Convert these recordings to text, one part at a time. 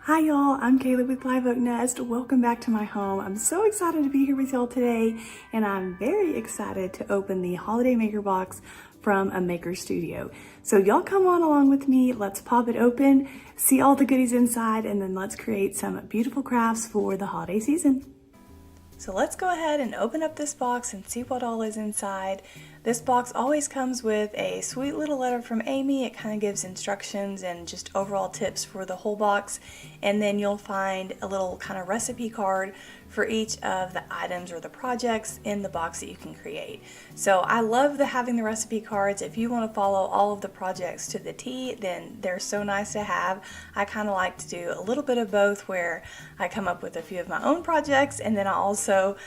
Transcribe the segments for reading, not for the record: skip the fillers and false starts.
Hi y'all, I'm Kayla with Live Oak Nest. Welcome back to my home. I'm so excited to be here with y'all today, and I'm very excited to open the Holiday Maker Box from a maker studio. So y'all come on along with me, let's pop it open, see all the goodies inside, and then let's create some beautiful crafts for the holiday season. So let's go ahead and open up this box and see what all is inside. This box always comes with a sweet little letter from Amy. It kind of gives instructions and just overall tips for the whole box. And then you'll find a little kind of recipe card for each of the items or the projects in the box that you can create. So I love having the recipe cards. If you want to follow all of the projects to the T, then they're so nice to have. I kind of like to do a little bit of both, where I come up with a few of my own projects, and then I also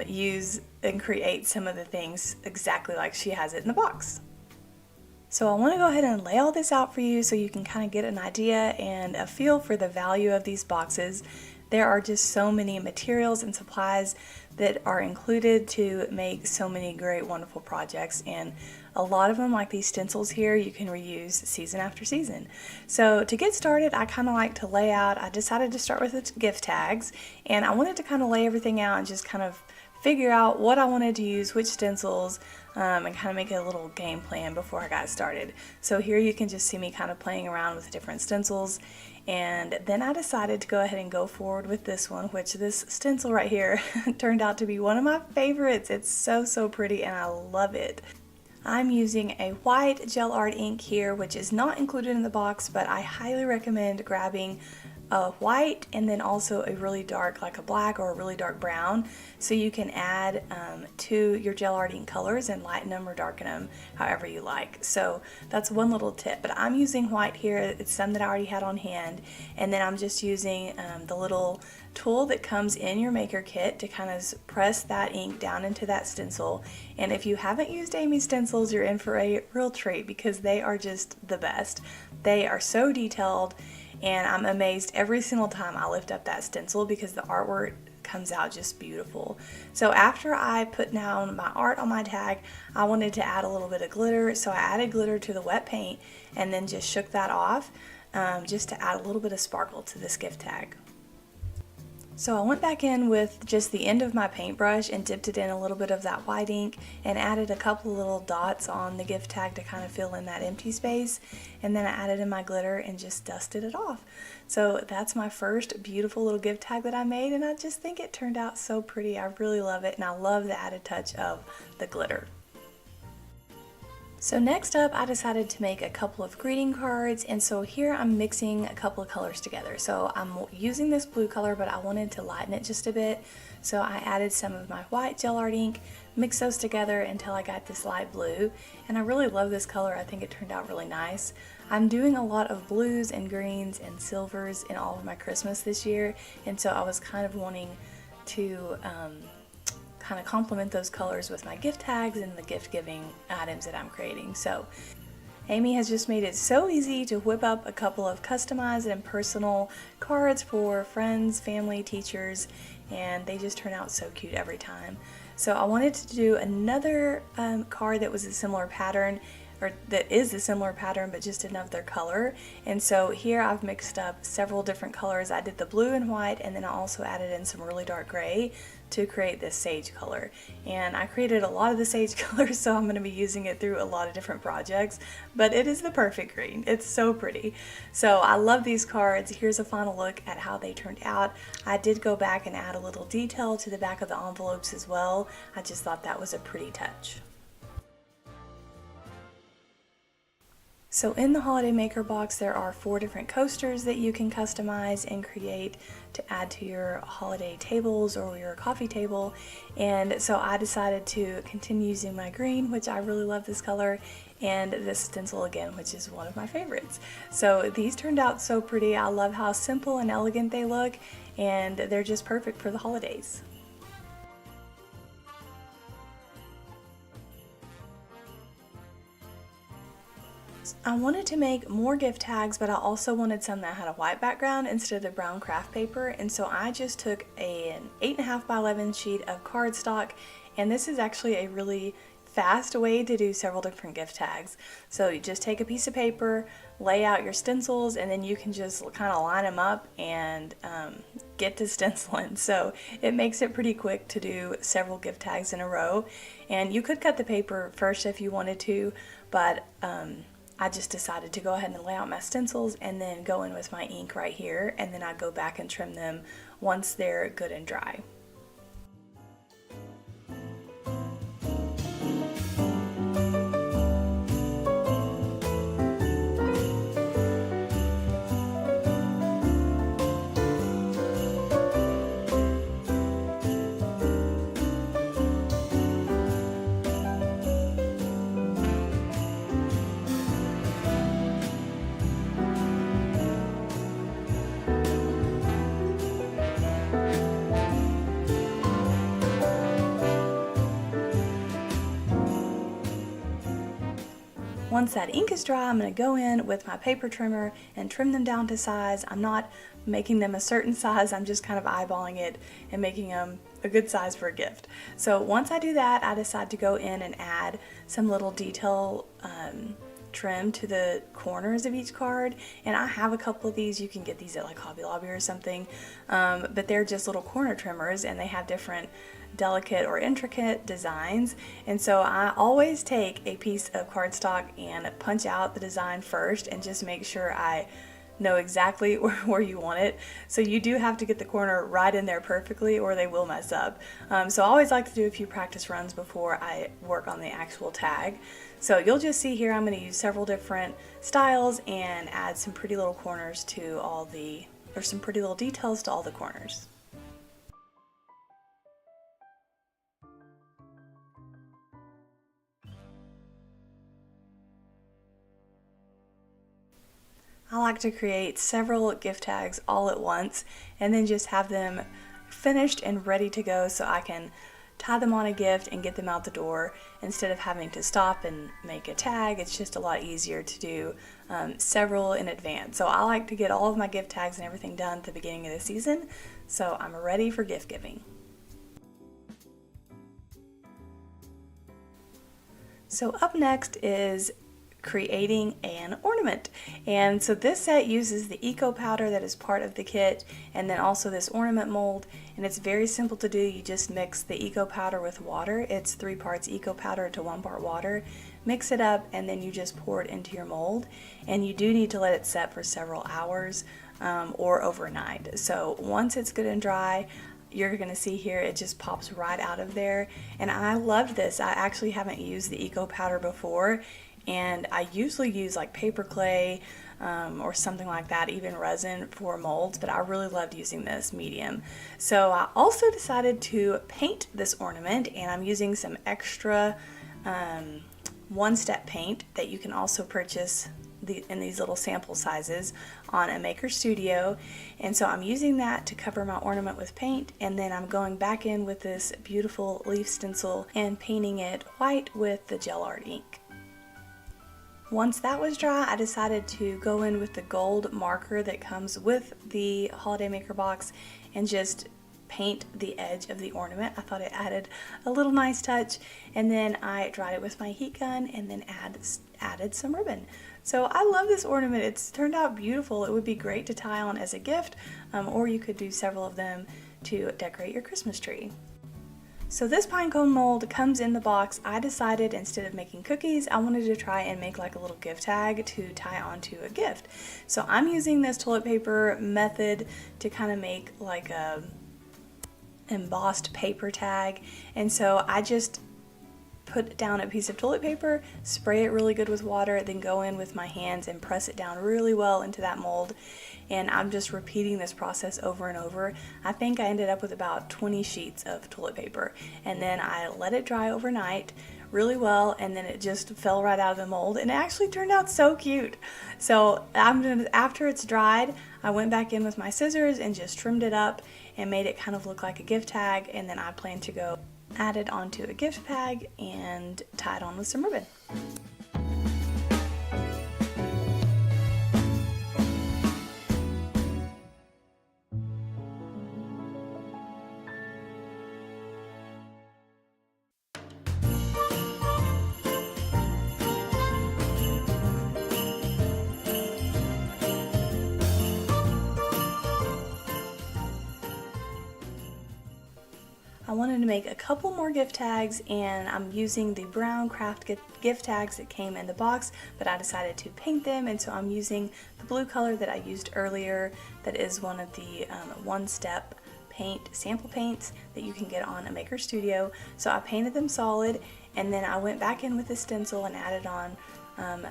use and create some of the things exactly like she has it in the box. So I want to go ahead and lay all this out for you so you can kind of get an idea and a feel for the value of these boxes. There are just so many materials and supplies that are included to make so many great, wonderful projects, and a lot of them, like these stencils here, you can reuse season after season. So to get started, I kind of like to lay out. I decided to start with the gift tags, and I wanted to kind of lay everything out and just kind of figure out what I wanted to use, which stencils, and kind of make a little game plan before I got started. So here you can just see me kind of playing around with different stencils, and then I decided to go ahead and go forward with this one, which this stencil right here turned out to be one of my favorites. It's so pretty and I love it. I'm using a white gel art ink here, which is not included in the box, but I highly recommend grabbing a white and then also a really dark, like a black or a really dark brown, so you can add to your gel art ink colors and lighten them or darken them however you like. So that's one little tip, but I'm using white here. It's some that I already had on hand, and then I'm just using the little tool that comes in your maker kit to kind of press that ink down into that stencil. And if you haven't used Amy's stencils, you're in for a real treat because they are just the best. They are so detailed, and I'm amazed every single time I lift up that stencil because the artwork comes out just beautiful. So after I put down my art on my tag, I wanted to add a little bit of glitter, so I added glitter to the wet paint and then just shook that off just to add a little bit of sparkle to this gift tag. So I went back in with just the end of my paintbrush and dipped it in a little bit of that white ink and added a couple little dots on the gift tag to kind of fill in that empty space, and then I added in my glitter and just dusted it off. So that's my first beautiful little gift tag that I made, and I just think it turned out so pretty. I really love it, and I love the added touch of the glitter. So next up, I decided to make a couple of greeting cards, and so here I'm mixing a couple of colors together. So I'm using this blue color, but I wanted to lighten it just a bit. So I added some of my white gel art ink, mixed those together until I got this light blue, and I really love this color. I think it turned out really nice. I'm doing a lot of blues and greens and silvers in all of my Christmas this year, and so I was kind of wanting to kind of complement those colors with my gift tags and the gift giving items that I'm creating. So Amy has just made it so easy to whip up a couple of customized and personal cards for friends, family, teachers, and they just turn out so cute every time. So I wanted to do another card that was a similar pattern, or that is a similar pattern but just another color, and so here I've mixed up several different colors. I did the blue and white, and then I also added in some really dark gray to create this sage color, and I created a lot of the sage colors, so I'm going to be using it through a lot of different projects, but it is the perfect green. It's so pretty. So I love these cards. Here's a final look at how they turned out. I did go back and add a little detail to the back of the envelopes as well. I just thought that was a pretty touch. So in the Holiday Maker box, there are 4 different coasters that you can customize and create to add to your holiday tables or your coffee table. And so I decided to continue using my green, which I really love this color, and this stencil again, which is one of my favorites. So these turned out so pretty. I love how simple and elegant they look, and they're just perfect for the holidays. I wanted to make more gift tags, but I also wanted some that had a white background instead of brown craft paper, and so I just took an 8.5 by 11 sheet of cardstock, and this is actually a really fast way to do several different gift tags. So you just take a piece of paper, lay out your stencils, and then you can just kind of line them up and get to stenciling. So it makes it pretty quick to do several gift tags in a row. And you could cut the paper first if you wanted to, but I just decided to go ahead and lay out my stencils and then go in with my ink right here, and then I go back and trim them once they're good and dry. Once that ink is dry, I'm going to go in with my paper trimmer and trim them down to size. I'm not making them a certain size, I'm just kind of eyeballing it and making them a good size for a gift. So once I do that, I decide to go in and add some little detail trim to the corners of each card, and I have a couple of these. You can get these at like Hobby Lobby or something, but they're just little corner trimmers, and they have different delicate or intricate designs. And so I always take a piece of cardstock and punch out the design first and just make sure I know exactly where you want it. So you do have to get the corner right in there perfectly or they will mess up. So I always like to do a few practice runs before I work on the actual tag. So you'll just see here I'm going to use several different styles and add some pretty little corners to all the, or some pretty little details to all the corners. I like to create several gift tags all at once and then just have them finished and ready to go so I can tie them on a gift and get them out the door instead of having to stop and make a tag. It's just a lot easier to do several in advance. So I like to get all of my gift tags and everything done at the beginning of the season so I'm ready for gift giving. So up next is creating an ornament, and so this set uses the eco powder that is part of the kit and then also this ornament mold, and it's very simple to do. You just mix the eco powder with water. It's 3 parts eco powder to 1 part water. Mix it up and then you just pour it into your mold, and you do need to let it set for several hours or overnight. So once it's good and dry, you're going to see here it just pops right out of there, and I love this. I actually haven't used the eco powder before, and I usually use like paper clay or something like that, even resin for molds, but I really loved using this medium. So I also decided to paint this ornament, and I'm using some extra one-step paint that you can also purchase in these little sample sizes on a Maker Studio. And so I'm using that to cover my ornament with paint, and then I'm going back in with this beautiful leaf stencil and painting it white with the gel art ink. Once that was dry, I decided to go in with the gold marker that comes with the Holiday Maker box and just paint the edge of the ornament. I thought it added a little nice touch, and then I dried it with my heat gun and then added some ribbon. So I love this ornament. It's turned out beautiful. It would be great to tie on as a gift, or you could do several of them to decorate your Christmas tree. So this pine cone mold comes in the box. I decided instead of making cookies, I wanted to try and make like a little gift tag to tie onto a gift. So I'm using this toilet paper method to kind of make like a embossed paper tag, and so I just put down a piece of toilet paper, spray it really good with water, then go in with my hands and press it down really well into that mold. And I'm just repeating this process over and over. I think I ended up with about 20 sheets of toilet paper, and then I let it dry overnight really well, and then it just fell right out of the mold, and it actually turned out so cute. So after it's dried, I went back in with my scissors and just trimmed it up and made it kind of look like a gift tag, and then I plan to go add it onto a gift bag and tie it on with some ribbon. I wanted to make a couple more gift tags, and I'm using the brown craft gift tags that came in the box, but I decided to paint them, and so I'm using the blue color that I used earlier. That is one of the one-step paint sample paints that you can get on a Maker Studio. So I painted them solid, and then I went back in with a stencil and added on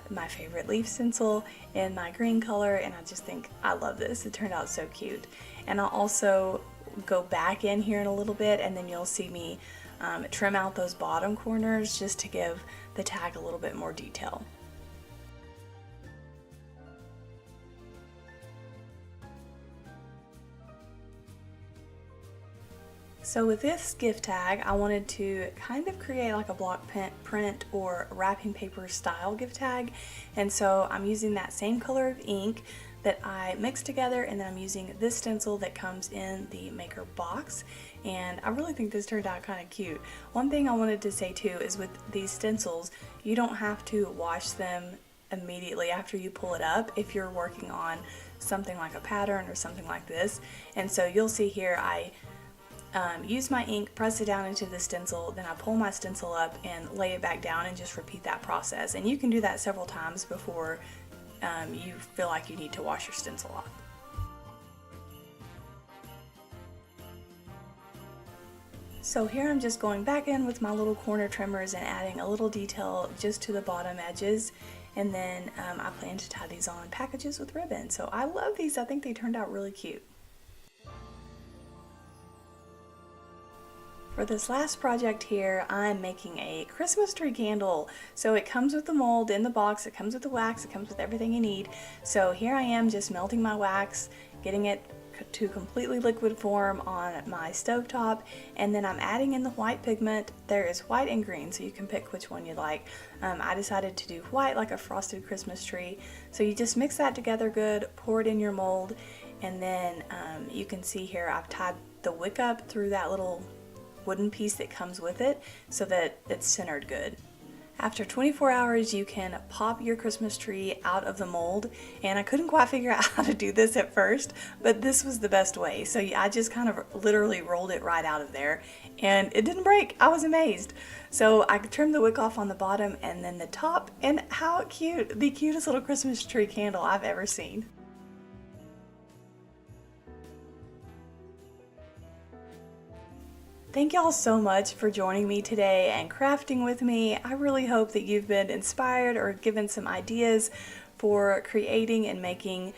my favorite leaf stencil in my green color, and I just think I love this. It turned out so cute. And I'll also go back in here in a little bit, and then you'll see me trim out those bottom corners just to give the tag a little bit more detail. So with this gift tag, I wanted to kind of create like a block print or wrapping paper style gift tag, and so I'm using that same color of ink that I mixed together, and then I'm using this stencil that comes in the Maker box, and I really think this turned out kind of cute. One thing I wanted to say too is with these stencils, you don't have to wash them immediately after you pull it up if you're working on something like a pattern or something like this. And so you'll see here I use my ink, press it down into the stencil, then I pull my stencil up and lay it back down and just repeat that process. And you can do that several times before you feel like you need to wash your stencil off. So here I'm just going back in with my little corner trimmers and adding a little detail just to the bottom edges, and then I plan to tie these on packages with ribbon. So I love these. I think they turned out really cute. For this last project here, I'm making a Christmas tree candle. So it comes with the mold in the box, it comes with the wax, it comes with everything you need. So here I am just melting my wax, getting it to completely liquid form on my stovetop, and then I'm adding in the white pigment. There is white and green, so you can pick which one you like. I decided to do white like a frosted Christmas tree. So you just mix that together good, pour it in your mold, and then you can see here I've tied the wick up through that little wooden piece that comes with it so that it's centered good. After 24 hours you can pop your Christmas tree out of the mold, and I couldn't quite figure out how to do this at first, but this was the best way. So I just kind of literally rolled it right out of there and it didn't break. I was amazed. So I trimmed the wick off on the bottom and then the top, and how cute! The cutest little Christmas tree candle I've ever seen. Thank y'all so much for joining me today and crafting with me. I really hope that you've been inspired or given some ideas for creating and making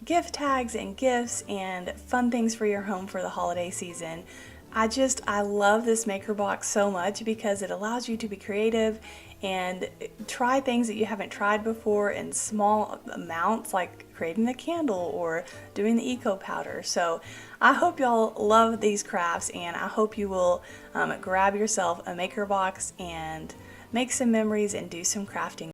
gift tags and gifts and fun things for your home for the holiday season. I love this Maker Box so much because it allows you to be creative and try things that you haven't tried before in small amounts, like creating the candle or doing the eco powder. So I hope y'all love these crafts, and I hope you will grab yourself a Maker Box and make some memories and do some crafting.